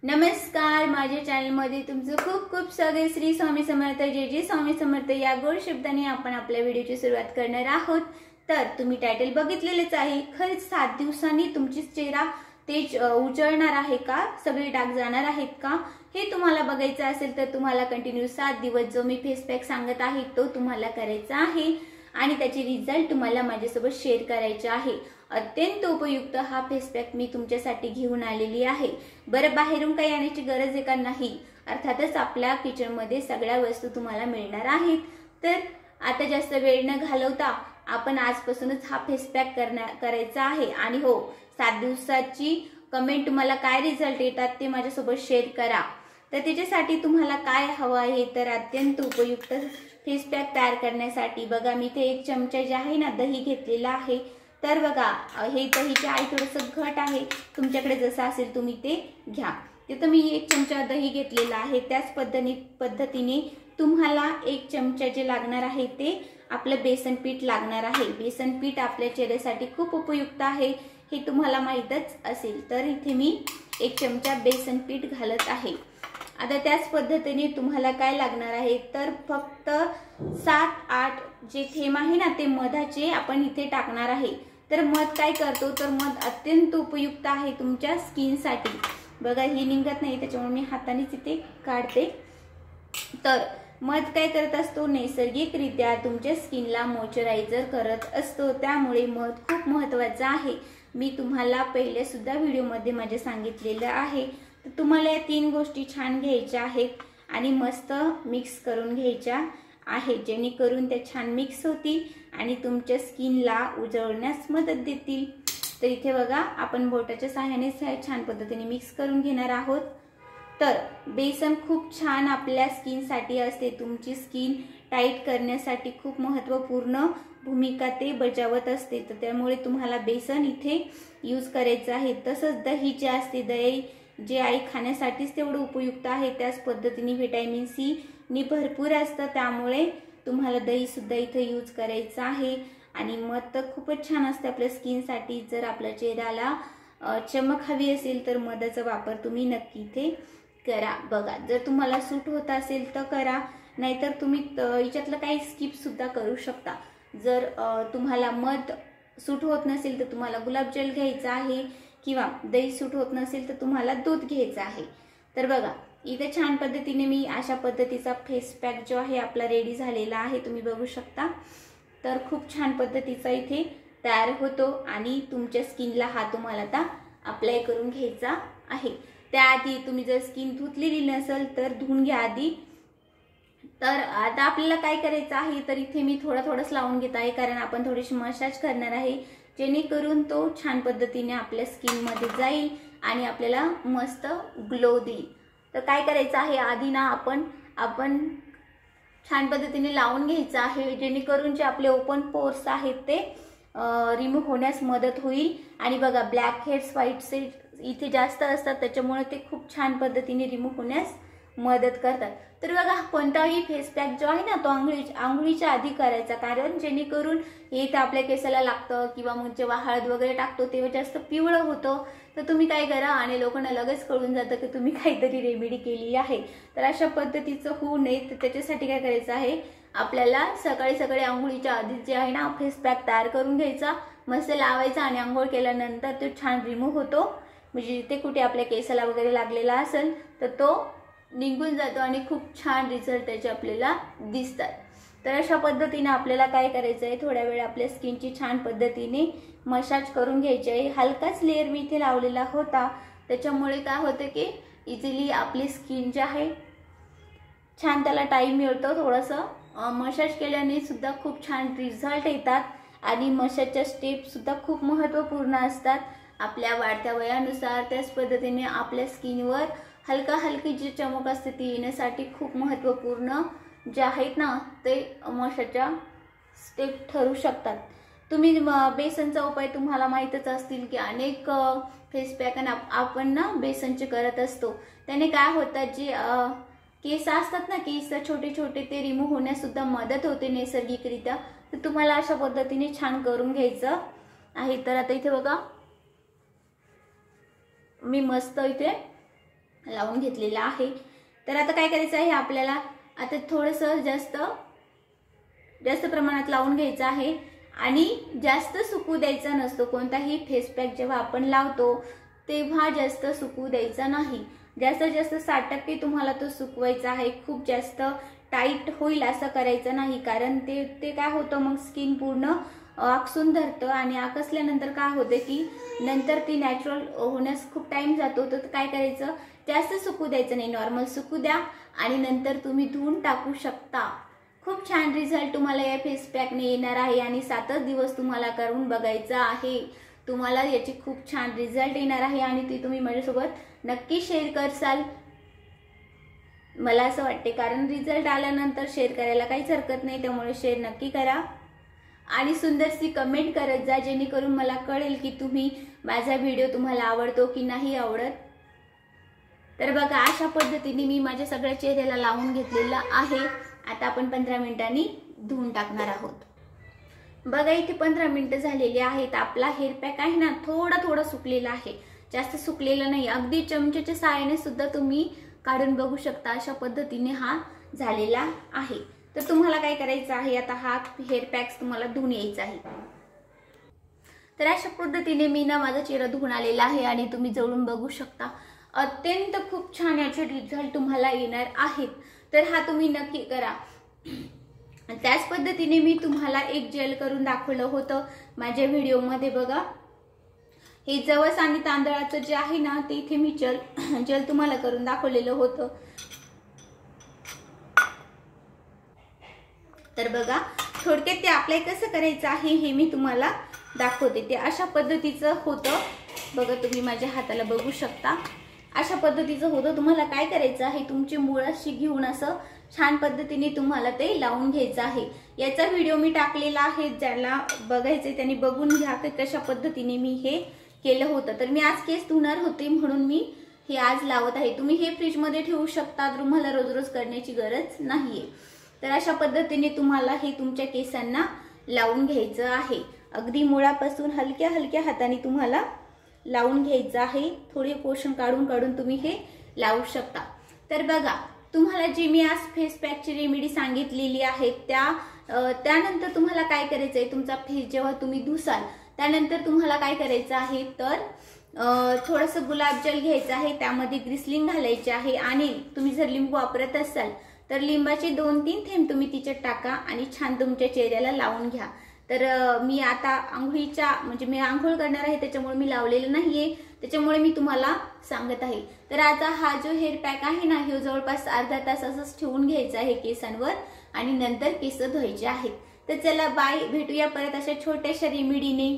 नमस्कार, माझ्या चॅनलमध्ये तुमचं खूप खूप स्वागत। श्री स्वामी समर्थ। जय जय स्वामी समर्थ या गोड शब्दाने आपण आपल्या व्हिडिओची सुरुवात करणार आहोत। तर तुम्ही टायटल बघितलेलेच आहे। खरंच 7 दिवसांनी तुमची चेहरा तेज उजळणार आहे का, सगळे डाग जाणार आहेत का, हे तुम्हाला बघायचं असेल तर तुम्हाला कंटिन्यू 7 दिवस जो मी फेस पॅक सांगत आहे तो तुम्हाला करायचा आहे आणि त्याचे रिझल्ट तुम्हाला माझ्यासोबत शेअर करायचे आहे। अत्यंत उपयुक्त हा फेस पॅक मी तुमच्यासाठी घेऊन आलेली आहे। बरं, बाहेरून काही आणायची गरज आहे का? नाही, अर्थातच आपल्या किचन मध्ये सगळ्या वस्तू तुम्हाला मिळणार आहेत। तर आता जास्त वेळ न घालवता आपण आजपासूनच हा फेस पॅक करायचा आहे। आणि हो, 7 दिवसाची कमेंट तुम्हाला काय रिझल्ट येतात ते माझ्यासोबत शेअर करा। तर त्याच्यासाठी तुम्हाला काय हवं आहे, तर अत्यंत उपयुक्त फेस पॅक तयार करण्यासाठी बघा, मी इथे 1 चमचा जे आहे ना दही घेतलेला आहे। तर बघा, हे दहीचे आहे थोडंसं घट आहे, तुमच्याकडे जसं असेल तुम्ही ते घ्या। तिथं मी 1 चमचा दही घेतलेला आहे। त्याच पद्धतीने तुम्हाला 1 चमचा जे लागणार आहे ते आपलं बेसन पीठ लागणार आहे। बेसन पीठ आपल्या चेहऱ्यासाठी खूप उपयुक्त आहे, हे तुम्हाला माहीतच असेल। तर इथे मी 1 चमचा बेसन पीठ घालत आहे। आता त्याच पद्धतीने तुम्हाला काय लागणार आहे, तर फक्त 7-8 जे थेंब आहे ना ते मधाचे आपण इथे टाकणार आहे। तर मध काय करतो, तर मध अत्यंत उपयुक्त आहे तुमच्या स्किन साठी। बघा, ही निघत नाही त्याच्यामुळे मी हातानेच इथे काढते। तर मध काय करत असतो, नैसर्गिकरित्या तुमच्या स्किनला मॉइश्चरायझर करत असतो, त्यामुळे मध खूप महत्त्वाचा आहे। मी तुम्हाला पहिले सुद्धा व्हिडिओमध्ये माझे सांगितलेलं आहे। तर तुम्हाला या 3 गोष्टी छान घ्यायच्या आहेत आणि मस्त मिक्स करून घ्यायच्या आहेत, जेणेकरून त्या छान मिक्स होतील आणि तुमच्या स्किनला उजळण्यास मदत देतील। तर इथे बघा, आपण बोटाच्या सहाय्याने छान पद्धतीने मिक्स करून घेणार आहोत। तर बेसन खूप छान आपल्या स्किनसाठी असते, तुमची स्किन टाईट करण्यासाठी खूप महत्त्वपूर्ण भूमिका ते बजावत असते। तर त्यामुळे तुम्हाला बेसन इथे यूज करायचं आहे। तसंच दही जे असते, दही जे आहे खाण्यासाठीच तेवढं उपयुक्त आहे, त्याच पद्धतीने व्हिटॅमिन सी नी भरपूर असतं, त्यामुळे तुम्हाला दही सुद्धा इथे यूज करायचं आहे। आणि मध तर खूपच छान असते आपल्या स्किनसाठी। जर आपल्या चेहऱ्याला चमक हवी असेल तर मधाचा वापर तुम्ही नक्की इथे करा। बघा, जर तुम्हाला सूट होत असेल तर करा, नाहीतर तुम्ही याच्यातलं काही स्किप सुद्धा करू शकता। जर तुम्हाला मध सूट होत नसेल तर तुम्हाला गुलाबजल घ्यायचा आहे, किंवा दही सूट होत नसेल तर तुम्हाला दूध घ्यायचं आहे। तर बघा, इथे छान पद्धतीने मी अशा पद्धतीचा फेस पॅक जो आहे आपला रेडी झालेला आहे, तुम्ही बघू शकता। तर खूप छान पद्धतीचा इथे तयार होतो आणि तुमच्या स्किनला हा तुम्हाला आता अप्लाय करून घ्यायचा आहे। त्याआधी तुम्ही जर स्किन धुतलेली नसेल तर धुवून घ्या आधी। तर आता आपल्याला काय करायचं आहे, तर इथे मी थोडंच लावून घेत आहे, कारण आपण थोडीशी मसाज करणार आहे, जेणेकरून तो छान पद्धतीने आपल्या स्किन मध्ये जाईल आणि आपल्याला मस्त ग्लो देईल। तर काय करायचं आहे, आधी ना आपण छान पद्धतीने लावून घ्यायचं आहे, जेणेकरून जे आपले ओपन पोर्स आहेत ते रिमूव्ह होण्यास मदत होईल। आणि बघा, ब्लॅक हेड्स व्हाईट हेड्स इथे जास्त असतात, त्याच्यामुळे ते खूप छान पद्धतीने रिमूव्ह होण्यास मदत करतात। तर बघा, कोणताही फेस पॅक जो आहे ना तो आंघोळीच्या आधी करायचा, कारण जेणेकरून हे तर आपल्या केसाला लागतं, किंवा मग जेव्हा हळद वगैरे टाकतो तेव्हा जास्त पिवळं होतं। तर तुम्ही काय करा, आणि लोकांना लगेच कळून जातं की तुम्ही काहीतरी रेमेडी केली आहे। तर अशा पद्धतीचं होऊ नये, तर त्याच्यासाठी काय करायचं आहे, आपल्याला सकाळी आंघोळीच्या आधी जे आहे ना फेस पॅक तयार करून घ्यायचा, मस्त लावायचा, आणि आंघोळ केल्यानंतर तो छान रिमूव्ह होतो। म्हणजे ते कुठे आपल्या केसाला वगैरे लागलेला असेल तर तो निघून जातो आणि खूप छान रिझल्ट त्याचे आपल्याला दिसतात। तर अशा पद्धतीने आपल्याला काय करायचं आहे, थोड्या वेळ आपल्या स्किनची छान पद्धतीने मसाज करून घ्यायची आहे। हलकाच लेअर मी इथे लावलेला होता, त्याच्यामुळे काय होतं की इझिली आपली स्किन जी आहे छान त्याला टाइम मिळतो। थोडंसं मसाज केल्याने सुद्धा खूप छान रिझल्ट येतात, आणि मसाजच्या स्टेप सुद्धा खूप महत्त्वपूर्ण असतात आपल्या वाढत्या वयानुसार। त्याच पद्धतीने आपल्या स्किनवर हलकी जी चमक असते ती येण्यासाठी खूप महत्त्वपूर्ण जे आहेत ना ते मसाजच्या स्टेप ठरू शकतात। तुम्ही बेसनचा उपाय तुम्हाला माहीतच असतील की अनेक फेस पॅक आपण ना बेसनचे करत असतो, त्याने काय होतं, जे केस असतात ना, केस छोटे छोटे ते रिमूव्ह होण्यास सुद्धा मदत होते नैसर्गिकरित्या। तर तुम्हाला अशा पद्धतीने छान करून घ्यायचं आहे। तर आता इथे बघा, मी मस्त इथे लावून घेतलेला आहे। तर आता काय करायचं आहे आपल्याला, आता थोडंसं जास्त प्रमाणात लावून घ्यायचं आहे आणि जास्त सुकू द्यायचा नसतो। कोणताही फेस पॅक जेव्हा आपण लावतो तेव्हा जास्त सुकू द्यायचा नाही। जास्तीत जास्त 60% तुम्हाला तो सुकवायचा आहे। खूप जास्त टाईट होईल असं करायचं नाही, कारण ते काय होतं मग स्किन पूर्ण आकसून धरतं आणि आकसल्यानंतर काय होते की नंतर ती नॅचरल होण्यास खूप टाइम जातो। तर काय करायचं, जास्त सुकू द्यायचं नाही, नॉर्मल सुकू द्या आणि नंतर तुम्ही धुवून टाकू शकता। खूप छान रिझल्ट तुम्हाला या फेस पॅकने येणार आहे आणि 7 दिवस तुम्हाला करून बघायचं आहे। तुम्हाला याची खूप छान रिझल्ट येणार आहे आणि ती तुम्ही माझ्यासोबत नक्की शेअर करसाल मला असं वाटते, कारण रिझल्ट आल्यानंतर शेअर करायला काहीच हरकत नाही। त्यामुळे शेअर नक्की करा आणि सुंदरशी कमेंट करत जा, जेणेकरून मला कळेल की माझा व्हिडिओ तुम्हाला आवडतो की नाही आवडत। तर बघा अशा पद्धतीने मी माझ्या सगळ्या चेहऱ्याला लावून घेतलेला आहे। आता आपण 15 मिनिटांनी धुवून टाकणार आहोत। बघा इथे 15 मिनिटं झालेली आहेत। आपला हेअर पॅक आहे ना थोडा सुकलेला आहे, जास्त सुकलेला नाही। अगदी चमच्याच्या साहाय्याने सुद्धा तुम्ही काढून बघू शकता, अशा पद्धतीने हा झालेला आहे। तर तुम्हाला काय करायचं आहे, आता हा हेअर पॅक तुम्हाला धुवून यायचा आहे। तर अशा पद्धतीने मी ना माझा चेहरा धुवून आलेला आहे आणि तुम्ही जवळून बघू शकता, अत्यंत खूप छान याचे रिझल्ट तुम्हाला येणार आहेत। तर हा तुम्ही नक्की करा। त्याच पद्धतीने मी तुम्हाला एक जेल करून दाखवलं होतं माझ्या व्हिडिओमध्ये। बघा हे जवस आणि तांदळाचं जे आहे ना ते इथे मी जेल तुम्हाला करून दाखवलेलं होतं। तर बघा थोडक्यात ते अप्लाय कसं करायचं आहे हे मी तुम्हाला दाखवते। ते अशा पद्धतीचं होतं, बघा तुम्ही माझ्या हाताला बघू शकता, अशा पद्धतीचं होतं। तुम्हाला काय करायचं आहे, तुमची मुळाशी घेऊन असं छान पद्धतीने तुम्हाला ते लावून घ्यायचं आहे। याचा व्हिडिओ मी टाकलेला आहे, ज्याला बघायचे त्यांनी बघून घ्या की कशा पद्धतीने मी हे केलं होतं। तर मी आज केस धुणार होते म्हणून मी हे आज लावत आहे। तुम्ही हे फ्रीज मध्ये ठेवू शकता, तुम्हाला रोज रोज करण्याची गरज नाहीये। तर अशा पद्धतीने तुम्हाला हे तुमच्या केसांना लावून घ्यायचं आहे। अगदी मुळापासून हलक्या हलक्या हाताने तुम्हाला लावून घ्यायचं आहे। थोडे पोषण काढून काढून तुम्ही हे लावू शकता। तर बघा तुम्हाला जी मी आज फेस पॅकची रेमेडी सांगितलेली आहे त्यानंतर तुम्हाला काय करायचं आहे, तुमचा फेस जेव्हा तुम्ही धुसाल त्यानंतर तुम्हाला काय करायचं आहे, तर थोडंसं गुलाबजल घ्यायचं आहे, त्यामध्ये ग्लिसरीन घालायचे आहे आणि तुम्ही जर लिंबू वापरत असाल तर लिंबाचे 2-3 थेंब तुम्ही तिच्यात टाका आणि छान तुमच्या चेहऱ्याला लावून घ्या। तर मी आता आंघोळीच्या म्हणजे मी आंघोळ करणार आहे त्याच्यामुळे मी लावलेलं नाहीये, त्याच्यामुळे मी तुम्हाला सांगत आहे। तर आता हा जो हेअर पॅक आहे ना हे जवळपास अर्धा तास असंच ठेवून घ्यायचा आहे केसांवर आणि नंतर केस धुवायचे आहेत। तर चला बाय, भेटूया परत अशा छोट्याशा रेमेडीने।